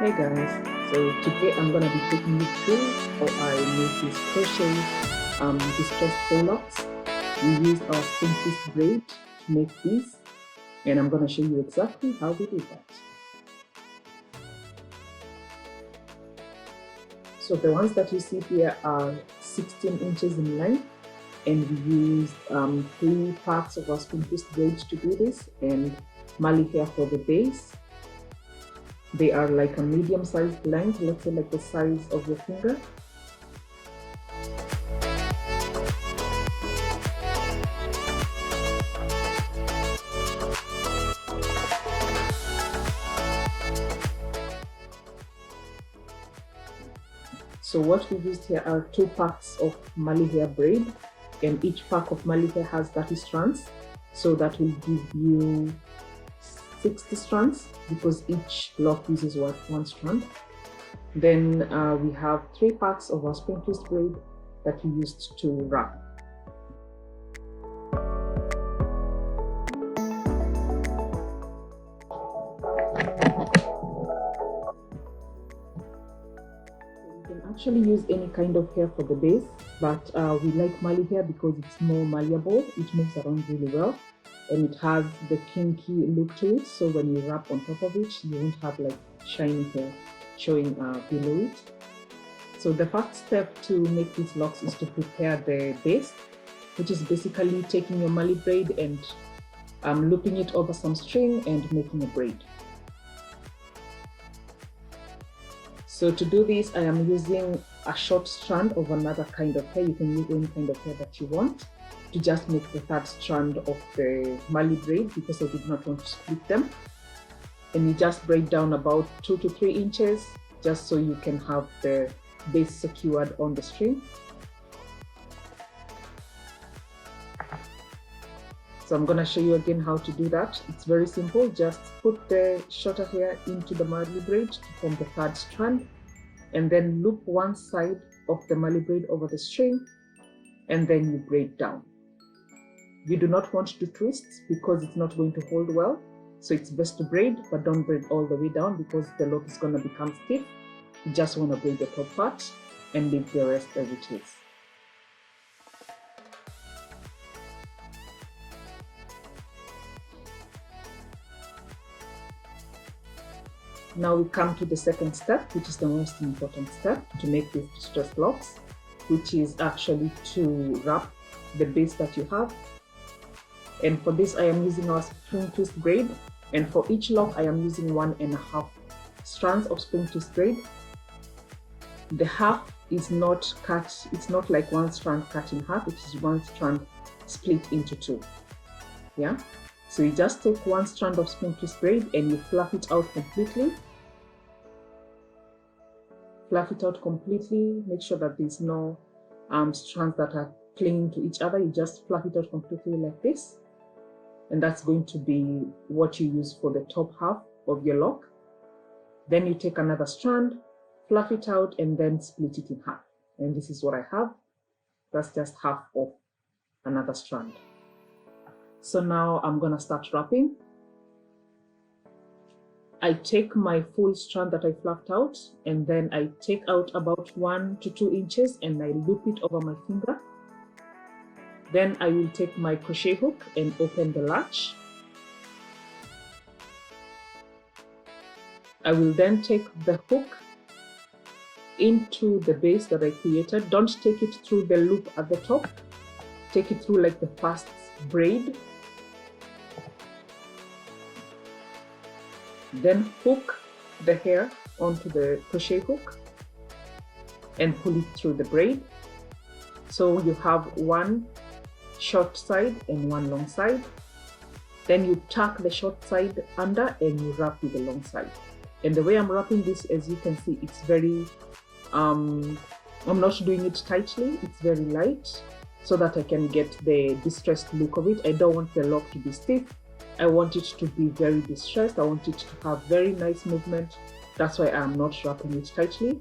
Hey guys, so today I'm gonna be taking you through how I made this crochet distressed faux locs. We used our spring twist braid to make this, and I'm gonna show you exactly how we did that. So the ones that you see here are 16 inches in length, and we used 3 parts of our spring twist braid to do this, and Mali hair for the base. They are like a medium-sized length, let's say like the size of your finger. So what we used here are 2 packs of Mali hair braid, and each pack of Mali hair has 30 strands. So that will give you 60 strands because each lock uses 1 strand. Then we have 3 packs of our spring twist braid that we used to wrap. You can actually use any kind of hair for the base, but we like Mali hair because it's more malleable, it moves around really well, and it has the kinky look to it, so when you wrap on top of it, you won't have like shiny hair showing below it. So the first step to make these locks is to prepare the base, which is basically taking your Mali braid and looping it over some string and making a braid. So to do this, I am using a short strand of another kind of hair. You can use any kind of hair that you want to just make the 3rd strand of the Mali braid because I did not want to split them. And you just braid down about 2 to 3 inches just so you can have the base secured on the string. So I'm going to show you again how to do that. It's very simple. Just put the shorter hair into the Mali braid to form the 3rd strand, and then loop one side of the Mali braid over the string, and then you braid down. You do not want to twist because it's not going to hold well. So it's best to braid, but don't braid all the way down because the lock is going to become stiff. You just want to braid the top part and leave the rest as it is. Now we come to the 2nd step, which is the most important step to make these distressed locks, which is actually to wrap the base that you have. And for this, I am using our spring twist braid, and for each lock I am using 1.5 strands of spring twist braid. The half is not cut, it's not like 1 strand cut in half, it is 1 strand split into 2. Yeah, so you just take 1 strand of spring twist braid and you fluff it out completely. Fluff it out completely, make sure that there's no strands that are clinging to each other. You just fluff it out completely like this, and that's going to be what you use for the top half of your lock. Then you take another strand, fluff it out, and then split it in half. And this is what I have. That's just half of another strand. So now I'm gonna start wrapping. I take my full strand that I fluffed out, and then I take out about 1 to 2 inches and I loop it over my finger. Then I will take my crochet hook and open the latch. I will then take the hook into the base that I created. Don't take it through the loop at the top. Take it through like the first braid. Then hook the hair onto the crochet hook and pull it through the braid. So you have 1 short side and 1 long side. Then you tuck the short side under and you wrap with the long side. And the way I'm wrapping this, as you can see, it's very I'm not doing it tightly, it's very light so that I can get the distressed look of it. I don't want the lock to be stiff. I want it to be very distressed. I want it to have very nice movement. That's why I'm not wrapping it tightly.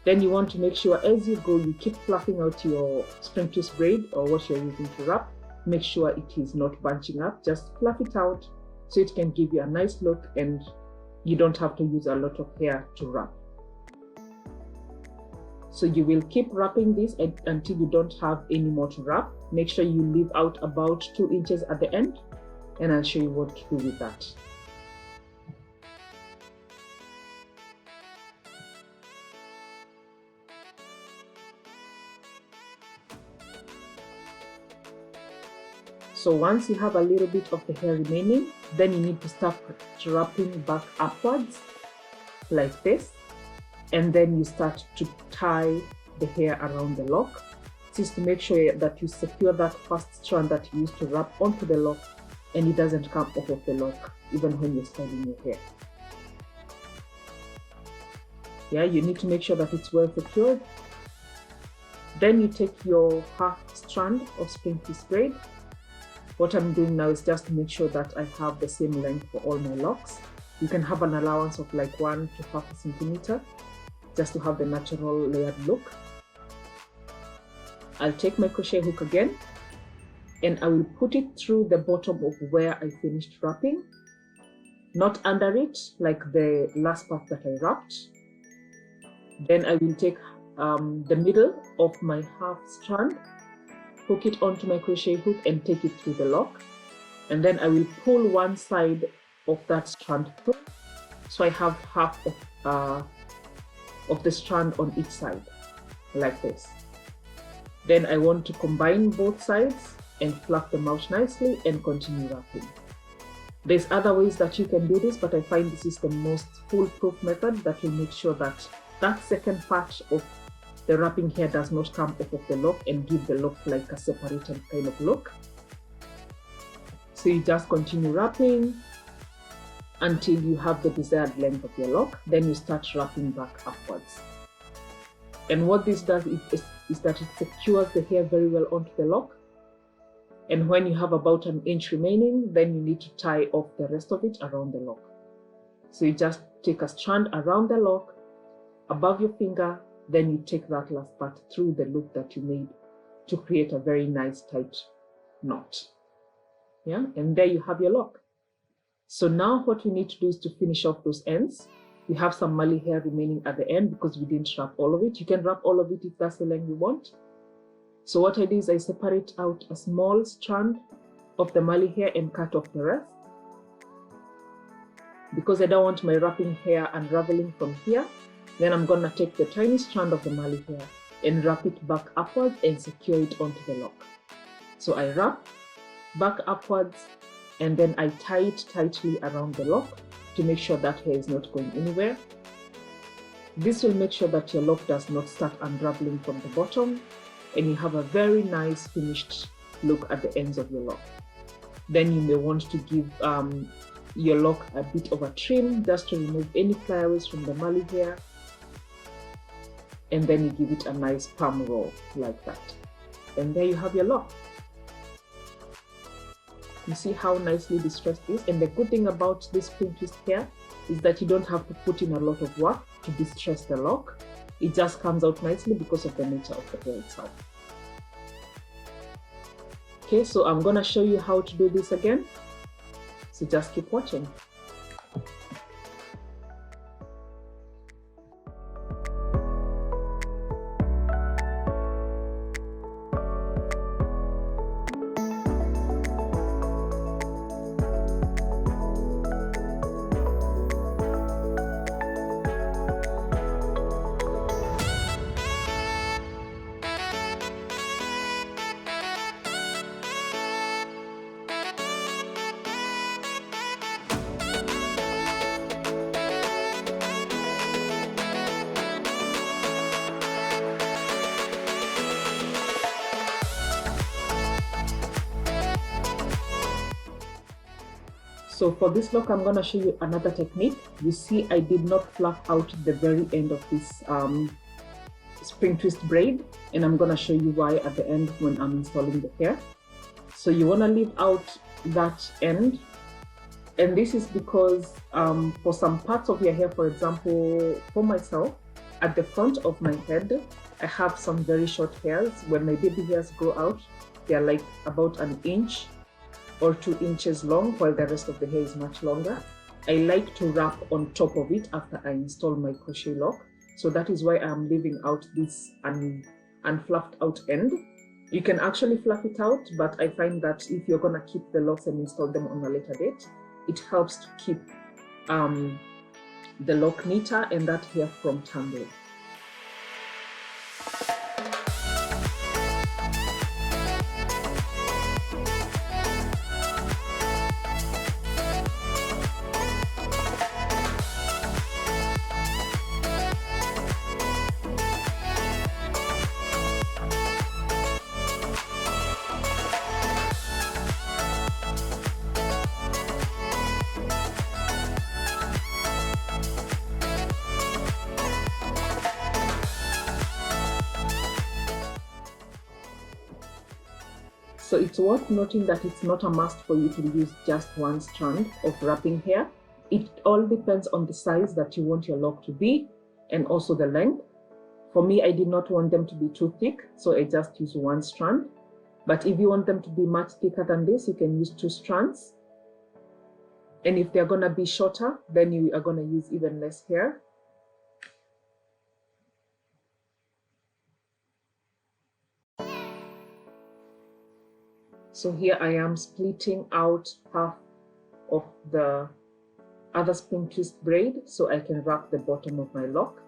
Then you want to make sure as you go, you keep fluffing out your spring twist braid or what you're using to wrap. Make sure it is not bunching up. Just fluff it out so it can give you a nice look and you don't have to use a lot of hair to wrap. So you will keep wrapping this until you don't have any more to wrap. Make sure you leave out about 2 inches at the end, and I'll show you what to do with that. So once you have a little bit of the hair remaining, then you need to start wrapping back upwards like this, and then you start to tie the hair around the lock. This is to make sure that you secure that first strand that you used to wrap onto the lock, and it doesn't come off of the lock even when you're styling your hair. Yeah, you need to make sure that it's well secured. Then you take your half strand of spring twist braid. What I'm doing now is just to make sure that I have the same length for all my locks. You can have an allowance of like 1 to 1/2 centimeter, just to have the natural layered look. I'll take my crochet hook again, and I will put it through the bottom of where I finished wrapping, not under it like the last part that I wrapped. Then I will take the middle of my half strand, hook it onto my crochet hook and take it through the lock, and then I will pull one side of that strand through, so I have half of the strand on each side like this. Then I want to combine both sides and fluff them out nicely and continue wrapping. There's other ways that you can do this, but I find this is the most foolproof method that will make sure that that second part of the wrapping hair does not come off of the lock and give the lock like a separated kind of look. So you just continue wrapping until you have the desired length of your lock. Then you start wrapping back upwards. And what this does is that it secures the hair very well onto the lock. And when you have about 1 inch remaining, then you need to tie off the rest of it around the lock. So you just take a strand around the lock, above your finger, then you take that last part through the loop that you made to create a very nice tight knot. Yeah, and there you have your lock. So now what we need to do is to finish off those ends. We have some Mali hair remaining at the end because we didn't wrap all of it. You can wrap all of it if that's the length you want. So what I do is I separate out a small strand of the Mali hair and cut off the rest. Because I don't want my wrapping hair unraveling from here, then I'm gonna take the tiny strand of the Mali hair and wrap it back upwards and secure it onto the lock. So I wrap back upwards and then I tie it tightly around the lock to make sure that hair is not going anywhere. This will make sure that your lock does not start unraveling from the bottom, and you have a very nice finished look at the ends of your lock. Then you may want to give your lock a bit of a trim just to remove any flyaways from the Mali hair, and then you give it a nice palm roll like that. And there you have your lock. You see how nicely distressed it is, and the good thing about this spring twist hair is that you don't have to put in a lot of work to distress the lock. It just comes out nicely because of the nature of the hair itself. Okay, so I'm gonna show you how to do this again, so just keep watching. So for this lock, I'm going to show you another technique. You see, I did not fluff out the very end of this spring twist braid, and I'm going to show you why at the end when I'm installing the hair. So you want to leave out that end, and this is because for some parts of your hair, for example, for myself, at the front of my head, I have some very short hairs. When my baby hairs grow out, they're like about 1 inch or 2 inches long, while the rest of the hair is much longer. I like to wrap on top of it after I install my crochet lock. So that is why I'm leaving out this unfluffed out end. You can actually fluff it out, but I find that if you're gonna keep the locks and install them on a later date, it helps to keep the lock neater and that hair from tangling. So it's worth noting that it's not a must for you to use just one strand of wrapping hair. It all depends on the size that you want your lock to be and also the length. For me, I did not want them to be too thick, so I just use one strand. But if you want them to be much thicker than this, you can use 2 strands. And if they're gonna be shorter, then you are gonna use even less hair. So here I am splitting out half of the other spring twist braid so I can wrap the bottom of my lock.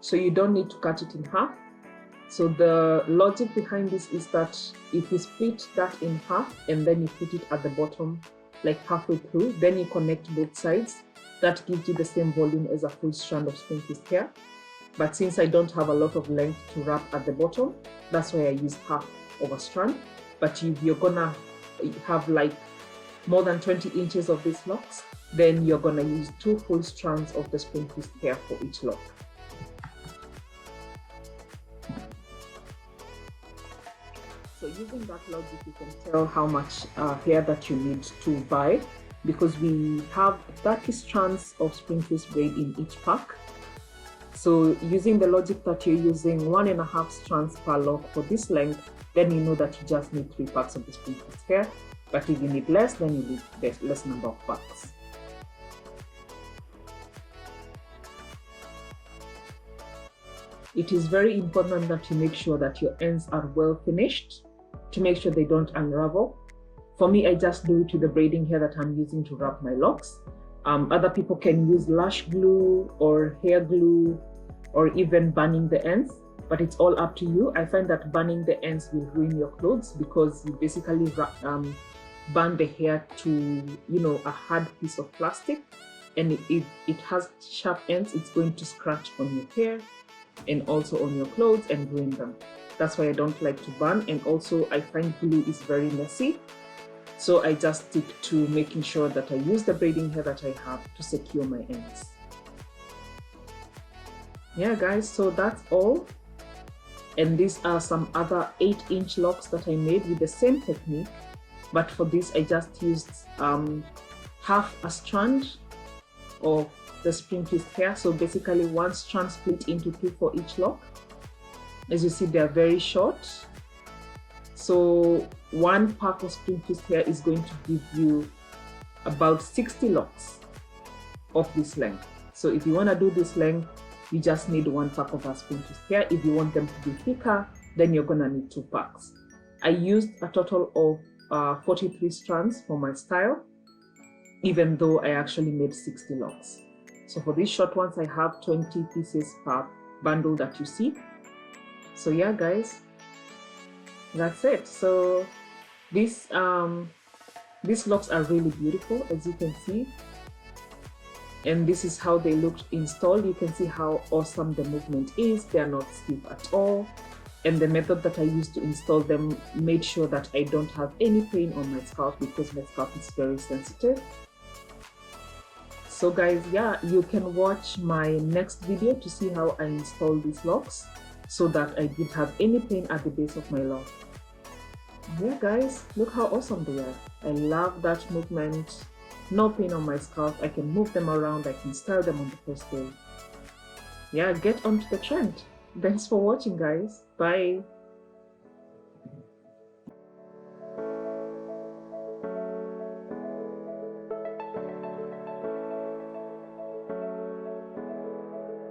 So you don't need to cut it in half. So the logic behind this is that if you split that in half and then you put it at the bottom, like halfway through, then you connect both sides. That gives you the same volume as a full strand of spring twist hair. But since I don't have a lot of length to wrap at the bottom, that's why I use half of a strand. But if you're gonna have like more than 20 inches of these locks, then you're gonna use 2 full strands of the spring twist hair for each lock. So using that logic, you can tell how much hair that you need to buy, because we have 30 strands of spring twist braid in each pack. So using the logic that you're using 1.5 strands per lock for this length, then you know that you just need 3 packs of the spring twist hair. But if you need less, then you need less number of packs. It is very important that you make sure that your ends are well finished to make sure they don't unravel. For me, I just do it with the braiding hair that I'm using to wrap my locks. Other people can use lash glue or hair glue or even burning the ends, but it's all up to you. I find that burning the ends will ruin your clothes because you basically burn the hair to, a hard piece of plastic, and if it has sharp ends, it's going to scratch on your hair and also on your clothes and ruin them. That's why I don't like to burn, and also I find glue is very messy. So I just stick to making sure that I use the braiding hair that I have to secure my ends. Yeah guys, so that's all. And these are some other 8-inch locks that I made with the same technique. But for this, I just used half a strand of the spring twist hair. So basically 1 strand split into 2 for each lock. As you see, they're very short. So 1 pack of spring twist hair is going to give you about 60 locks of this length. So if you want to do this length, you just need 1 pack of our spring twist hair. If you want them to be thicker, then you're gonna need 2 packs. I used a total of 43 strands for my style, even though I actually made 60 locks. So for these short ones, I have 20 pieces per bundle that you see. So yeah guys, that's it. So these locks are really beautiful, as you can see, and this is how they looked installed. You can see how awesome the movement is. They are not stiff at all, and the method that I used to install them made sure that I don't have any pain on my scalp, because my scalp is very sensitive. So guys, yeah, you can watch my next video to see how I install these locks so that I didn't have any pain at the base of my lock. Yeah guys, look how awesome they are. I love that movement. No pain on my scalp. I can move them around. I can style them on the first day. Yeah, get onto the trend. Thanks for watching guys. Bye.